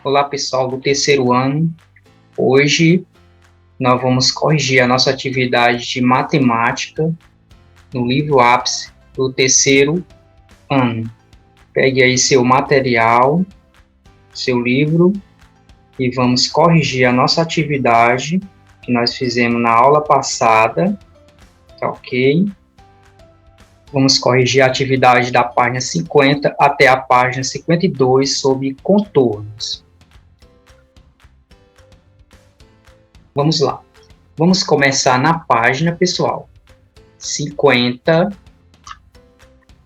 Olá pessoal do terceiro ano, hoje nós vamos corrigir a nossa atividade de matemática no livro ápice do terceiro ano. Pegue aí seu material, seu livro e vamos corrigir a nossa atividade que nós fizemos na aula passada, tá ok? Vamos corrigir a atividade da página 50 até a página 52 sobre contornos. Vamos lá. Vamos começar na página, pessoal, 50,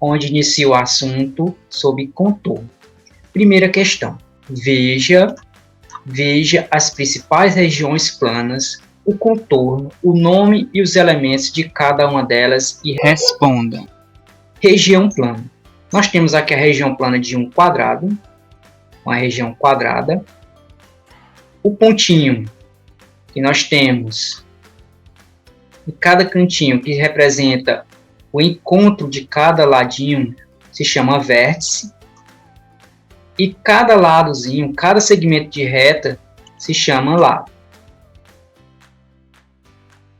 onde inicia o assunto sobre contorno. Primeira questão. Veja as principais regiões planas, o contorno, o nome e os elementos de cada uma delas e responda. Região plana. Nós temos aqui a região plana de um quadrado, uma região quadrada. O pontinho que nós temos em cada cantinho, que representa o encontro de cada ladinho, se chama vértice. E cada ladozinho, cada segmento de reta, se chama lado.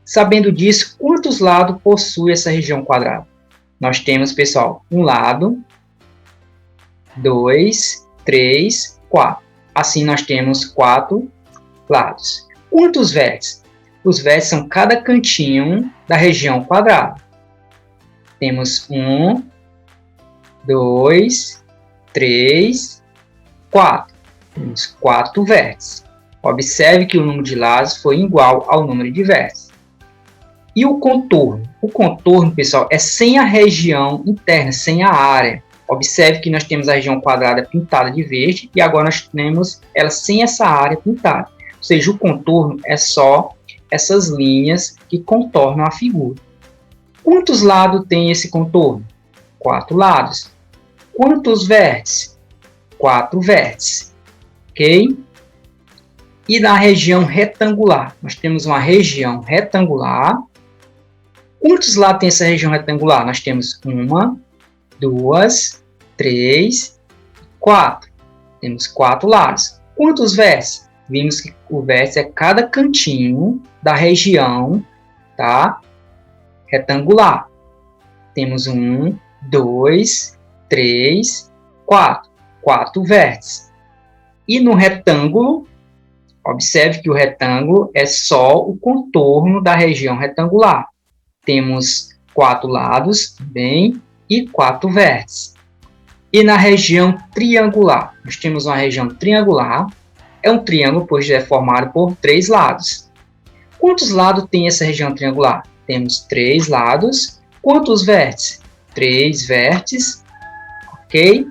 Sabendo disso, quantos lados possui essa região quadrada? Nós temos, pessoal, um lado, 2, 3, 4. Assim, nós temos 4 lados. Quantos vértices? Os vértices são cada cantinho da região quadrada. Temos 1, 2, 3, 4. Temos 4 vértices. Observe que o número de lados foi igual ao número de vértices. E o contorno? O contorno, pessoal, é sem a região interna, sem a área. Observe que nós temos a região quadrada pintada de verde e agora nós temos ela sem essa área pintada. Ou seja, o contorno é só essas linhas que contornam a figura. Quantos lados tem esse contorno? 4 lados. Quantos vértices? 4 vértices. Ok? E na região retangular? Nós temos uma região retangular. Quantos lados tem essa região retangular? Nós temos 1, 2, 3, 4. Temos 4 lados. Quantos vértices? Vimos que o vértice é cada cantinho da região, tá? Retangular. Temos 1, 2, 3, 4. 4 vértices. E no retângulo, observe que o retângulo é só o contorno da região retangular. Temos 4 lados também e 4 vértices. E na região triangular, nós temos uma região triangular. É um triângulo, pois é formado por 3 lados. Quantos lados tem essa região triangular? Temos 3 lados. Quantos vértices? 3 vértices. Ok?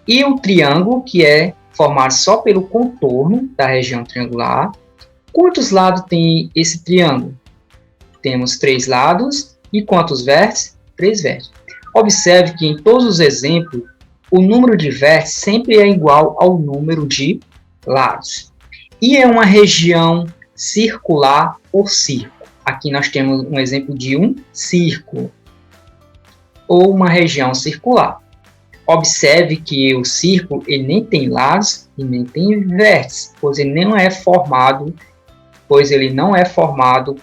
E o triângulo, que é formado só pelo contorno da região triangular. Quantos lados tem esse triângulo? Temos 3 lados. E quantos vértices? 3 vértices. Observe que em todos os exemplos, o número de vértices sempre é igual ao número de lados. E é uma região circular por círculo. Aqui nós temos um exemplo de um círculo, ou uma região circular. Observe que o círculo ele nem tem lados e nem tem vértices, pois ele não é formado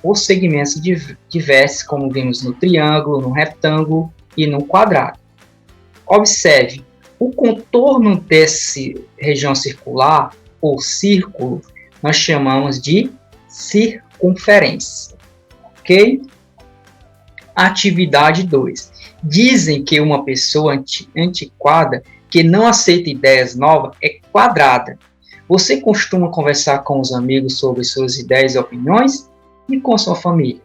por segmentos de vértices, como vimos no triângulo, no retângulo e no quadrado. Observe, o contorno dessa região circular, ou círculo, nós chamamos de circunferência. Ok? Atividade 2. Dizem que uma pessoa antiquada que não aceita ideias novas é quadrada. Você costuma conversar com os amigos sobre suas ideias e opiniões e com sua família?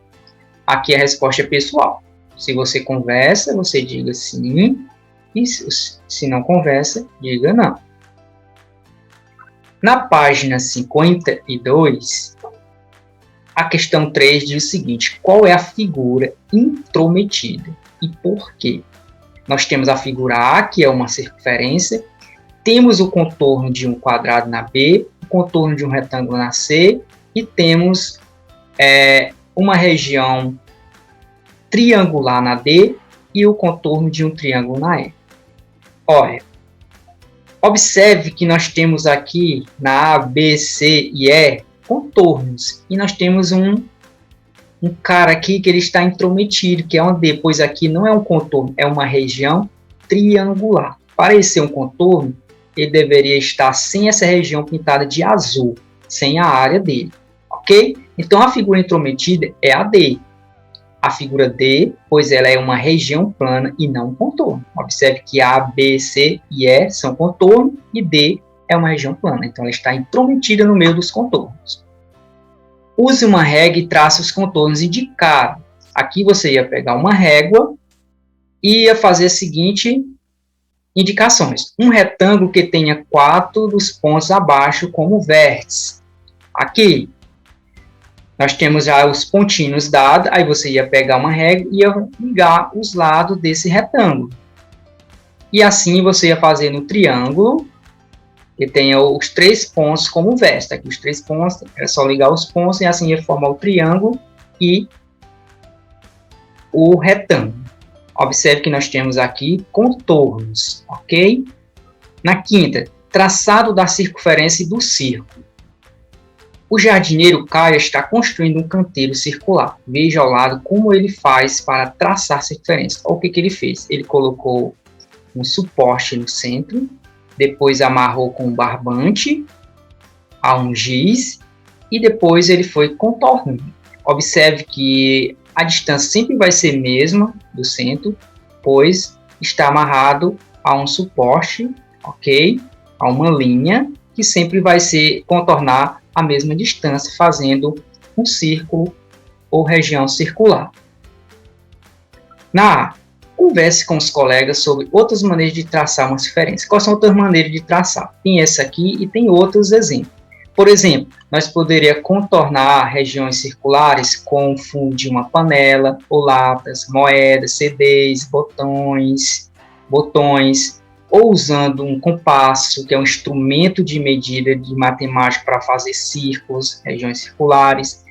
Aqui a resposta é pessoal. Se você conversa, você diga sim. E se não conversa, diga não. Na página 52, a questão 3 diz o seguinte: qual é a figura intrometida e por quê? Nós temos a figura A, que é uma circunferência, temos o contorno de um quadrado na B, o contorno de um retângulo na C, e temos uma região triangular na D e o contorno de um triângulo na E. Olha, Observe que nós temos aqui na A, B, C e E contornos. E nós temos um cara aqui que ele está intrometido, que é um D, pois aqui não é um contorno, é uma região triangular. Para ele ser um contorno, ele deveria estar sem essa região pintada de azul, sem a área dele, ok? Então, a figura intrometida é a D. A figura D, pois ela é uma região plana e não um contorno. Observe que A, B, C e E são contorno e D é uma região plana. Então, ela está intrometida no meio dos contornos. Use uma régua e trace os contornos indicados. Aqui você ia pegar uma régua e ia fazer as seguintes indicações. Um retângulo que tenha 4 dos pontos abaixo como vértice. Aqui, nós temos já os pontinhos dados, aí você ia pegar uma régua e ia ligar os lados desse retângulo. E assim você ia fazer no triângulo, que tenha os 3 pontos como vértice. Aqui os 3 pontos, é só ligar os pontos e assim ia formar o triângulo e o retângulo. Observe que nós temos aqui contornos, ok? Na quinta, traçado da circunferência do círculo. O jardineiro Caio está construindo um canteiro circular. Veja ao lado como ele faz para traçar a circunferência. Olha o que ele fez. Ele colocou um suporte no centro, depois amarrou com um barbante a um giz e depois ele foi contornando. Observe que a distância sempre vai ser a mesma do centro, pois está amarrado a um suporte, ok? A uma linha que sempre vai ser contornar a mesma distância, fazendo um círculo ou região circular. Na A, converse com os colegas sobre outras maneiras de traçar uma circunferência. Quais são outras maneiras de traçar? Tem essa aqui e tem outros exemplos. Por exemplo, nós poderíamos contornar regiões circulares com o fundo de uma panela, ou latas, moedas, CDs, botões, ou usando um compasso, que é um instrumento de medida de matemática para fazer círculos, regiões circulares,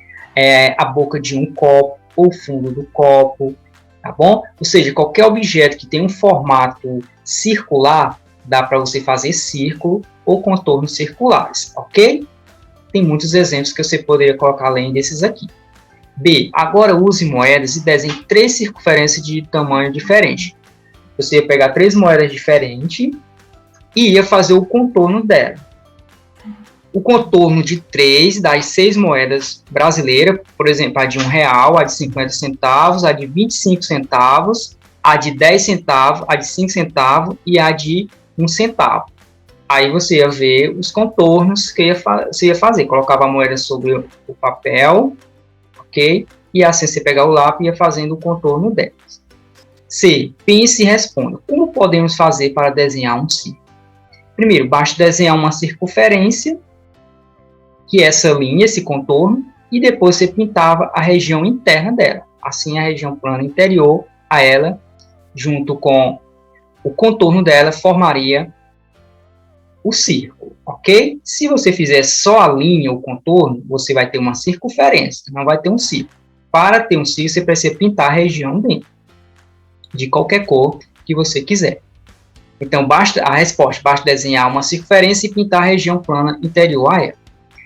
a boca de um copo, ou o fundo do copo, tá bom? Ou seja, qualquer objeto que tem um formato circular, dá para você fazer círculo ou contornos circulares, ok? Tem muitos exemplos que você poderia colocar além desses aqui. B. Agora use moedas e desenhe 3 circunferências de tamanho diferente. Você ia pegar 3 moedas diferentes e ia fazer o contorno dela. O contorno de 3 das 6 moedas brasileiras, por exemplo, a de R$1, a de 50 centavos, a de 25 centavos, a de 10 centavos, a de 5 centavos e a de 1 centavo. Aí você ia ver os contornos que você ia fazer. Colocava a moeda sobre o papel, ok? E assim você pegar o lápis e ia fazendo o contorno delas. C. Pense e responda. Como podemos fazer para desenhar um círculo? Primeiro, basta desenhar uma circunferência, que é essa linha, esse contorno, e depois você pintava a região interna dela. Assim, a região plana interior a ela, junto com o contorno dela, formaria o círculo, ok? Se você fizer só a linha ou contorno, você vai ter uma circunferência, não vai ter um círculo. Para ter um círculo, você precisa pintar a região dentro, de qualquer cor que você quiser. Então, a resposta, basta desenhar uma circunferência e pintar a região plana interior a ela.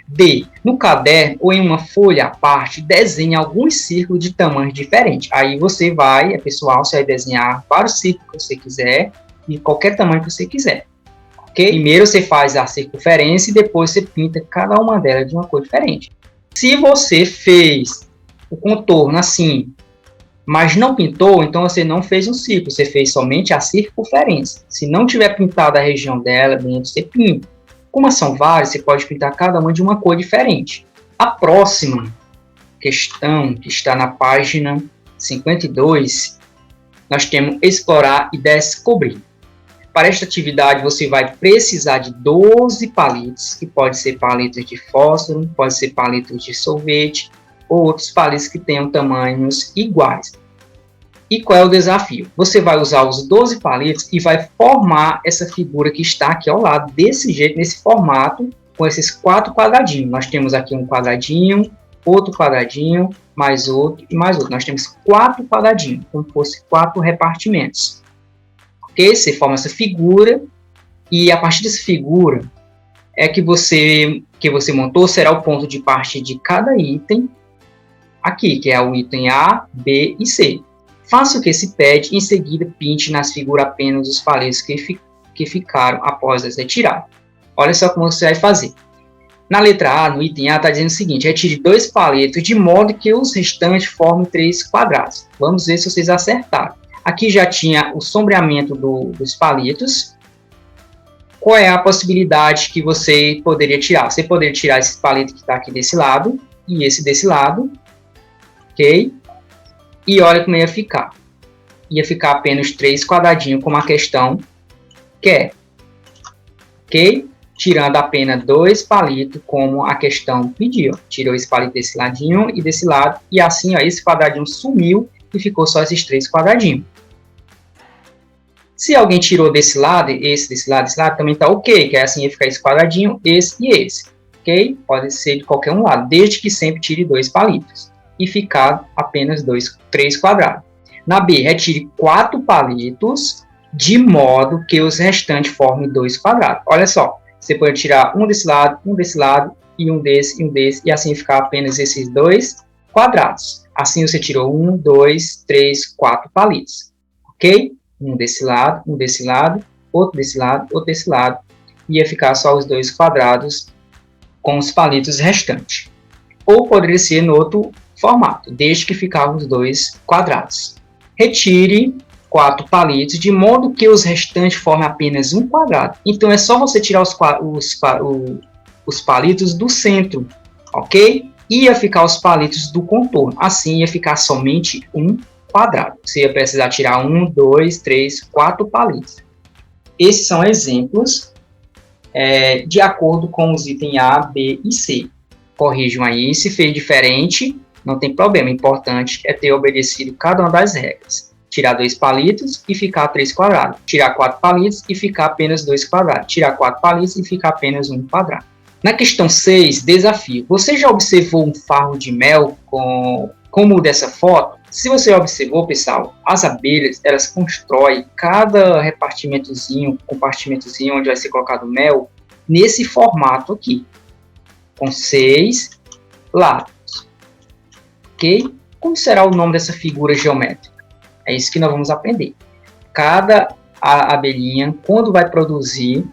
D. No caderno ou em uma folha à parte, desenhe alguns círculos de tamanhos diferentes. Aí você vai, pessoal, você vai desenhar vários círculos que você quiser, de qualquer tamanho que você quiser. Okay? Primeiro você faz a circunferência e depois você pinta cada uma delas de uma cor diferente. Se você fez o contorno assim, mas não pintou, então você não fez um círculo, você fez somente a circunferência. Se não tiver pintado a região dela, dentro você pinta. Como são várias, você pode pintar cada uma de uma cor diferente. A próxima questão, que está na página 52, nós temos explorar e descobrir. Para esta atividade, você vai precisar de 12 palitos, que pode ser palitos de fósforo, pode ser palitos de sorvete, ou outros palitos que tenham tamanhos iguais. E qual é o desafio? Você vai usar os 12 palitos e vai formar essa figura que está aqui ao lado, desse jeito, nesse formato, com esses 4 quadradinhos. Nós temos aqui um quadradinho, outro quadradinho, mais outro e mais outro. Nós temos 4 quadradinhos, como se fosse 4 repartimentos. Ok? Você forma essa figura E a partir dessa figura é que você montou será o ponto de partida de cada item aqui, que é o item A, B e C. Faça o que se pede, em seguida pinte nas figuras apenas os palitos que ficaram após as retirar. Olha só como você vai fazer. Na letra A, no item A, está dizendo o seguinte: retire 2 palitos de modo que os restantes formem 3 quadrados. Vamos ver se vocês acertaram. Aqui já tinha o sombreamento dos palitos. Qual é a possibilidade que você poderia tirar? Você poderia tirar esse palito que está aqui desse lado e esse desse lado, ok? E olha como ia ficar. Ia ficar apenas 3 quadradinhos, como a questão quer, ok? Tirando apenas 2 palitos, como a questão pediu. Tirou esse palito desse ladinho e desse lado, e assim, ó, esse quadradinho sumiu e ficou só esses 3 quadradinhos. Se alguém tirou desse lado, desse lado, também tá ok, que é assim, ia ficar esse quadradinho, esse e esse, ok? Pode ser de qualquer um lado, desde que sempre tire 2 palitos e ficar apenas 3 quadrados. Na B, retire 4 palitos, de modo que os restantes formem 2 quadrados. Olha só, você pode tirar um desse lado, e um desse, e assim ficar apenas esses 2 quadrados. Assim você tirou 1, 2, 3, 4 palitos, ok? Um desse lado, outro desse lado, outro desse lado, e ia ficar só os 2 quadrados com os palitos restantes. Ou poderia ser no outro formato, desde que ficavam os 2 quadrados. Retire 4 palitos, de modo que os restantes formem apenas um quadrado. Então, é só você tirar os palitos do centro, ok? Ia ficar os palitos do contorno. Assim, ia ficar somente um quadrado. Você ia precisar tirar 1, 2, 3, 4 palitos. Esses são exemplos de acordo com os itens A, B e C. Corrijam aí, se fez diferente, não tem problema. O importante é ter obedecido cada uma das regras. Tirar 2 palitos e ficar 3 quadrados. Tirar 4 palitos e ficar apenas 2 quadrados. Tirar 4 palitos e ficar apenas 1 quadrado. Na questão 6, desafio. Você já observou um farro de mel como dessa foto? Se você observou, pessoal, as abelhas, elas constroem cada compartimentozinho onde vai ser colocado mel, nesse formato aqui, com 6 lados, ok? Como será o nome dessa figura geométrica? É isso que nós vamos aprender. Cada abelhinha, quando vai produzir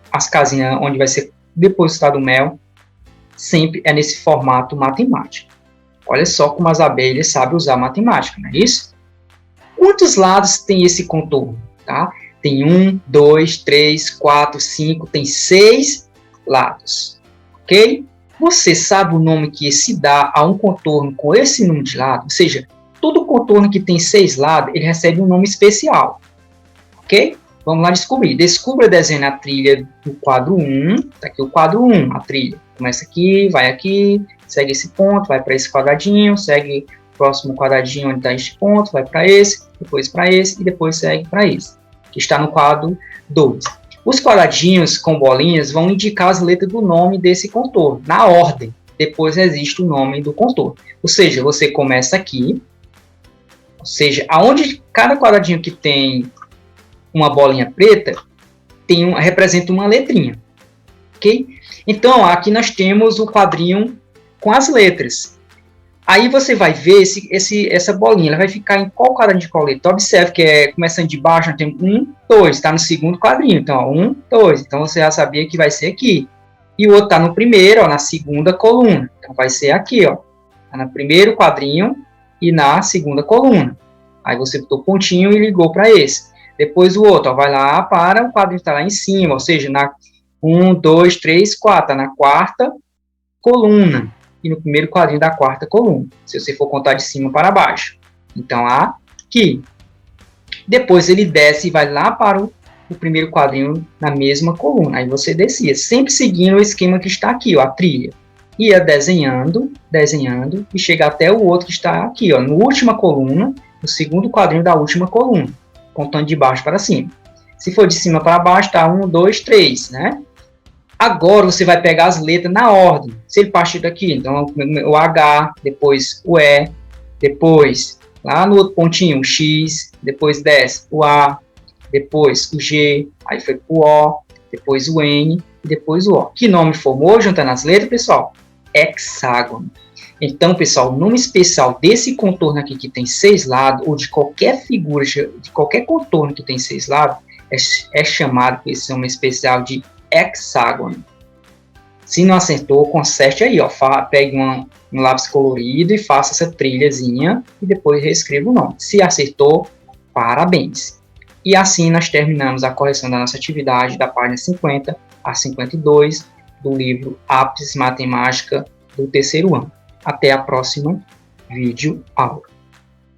as casinhas onde vai ser depositado o mel, sempre é nesse formato matemático. Olha só como as abelhas sabem usar matemática, não é isso? Quantos lados tem esse contorno? Tá? Tem 1, 2, 3, 4, 5, tem 6 lados, ok? Você sabe o nome que se dá a um contorno com esse número de lados? Ou seja, todo contorno que tem 6 lados, ele recebe um nome especial, ok? Vamos lá descobrir. Descubra desenhando a trilha do quadro 1. Está aqui o quadro 1, a trilha. Começa aqui, vai aqui, segue esse ponto, vai para esse quadradinho, segue o próximo quadradinho onde está este ponto, vai para esse, depois para esse e depois segue para esse, que está no quadro 2. Os quadradinhos com bolinhas vão indicar as letras do nome desse contorno, na ordem. Depois existe o nome do contorno. Ou seja, você começa aqui, ou seja, aonde cada quadradinho que tem uma bolinha preta representa uma letrinha, ok? Então, aqui nós temos o quadrinho com as letras. Aí você vai ver essa bolinha, ela vai ficar em qual quadradinho de qual letra? Observe que começando de baixo, nós temos 1, 2, está no segundo quadrinho. Então, 1, 2, então você já sabia que vai ser aqui. E o outro está no primeiro, ó, na segunda coluna. Então, vai ser aqui, ó. Está no primeiro quadrinho e na segunda coluna. Aí você botou pontinho e ligou para esse. Depois o outro, ó, vai lá para o quadrinho que está lá em cima, ou seja, na 1, 2, 3, 4, está na quarta coluna. E no primeiro quadrinho da quarta coluna, se você for contar de cima para baixo. Então, aqui. Depois ele desce e vai lá para o primeiro quadrinho na mesma coluna. Aí você descia, sempre seguindo o esquema que está aqui, ó, a trilha. Ia desenhando, e chega até o outro que está aqui, ó, na última coluna, no segundo quadrinho da última coluna, contando de baixo para cima. Se for de cima para baixo, tá 1, 2, 3, né? Agora você vai pegar as letras na ordem. Se ele partir daqui, então o H, depois o E, depois lá no outro pontinho o X, depois desce o A, depois o G, aí foi o O, depois o N e depois o O. Que nome formou juntando as letras, pessoal? Hexágono. Então, pessoal, o nome especial desse contorno aqui que tem 6 lados, ou de qualquer figura, de qualquer contorno que tem 6 lados, é chamado por esse nome especial de hexágono. Se não acertou, conserte aí, ó, pegue um lápis colorido e faça essa trilhazinha e depois reescreva o nome. Se acertou, parabéns! E assim nós terminamos a correção da nossa atividade da página 50 a 52 do livro Apps Matemática do terceiro ano. Até a próxima vídeo aula.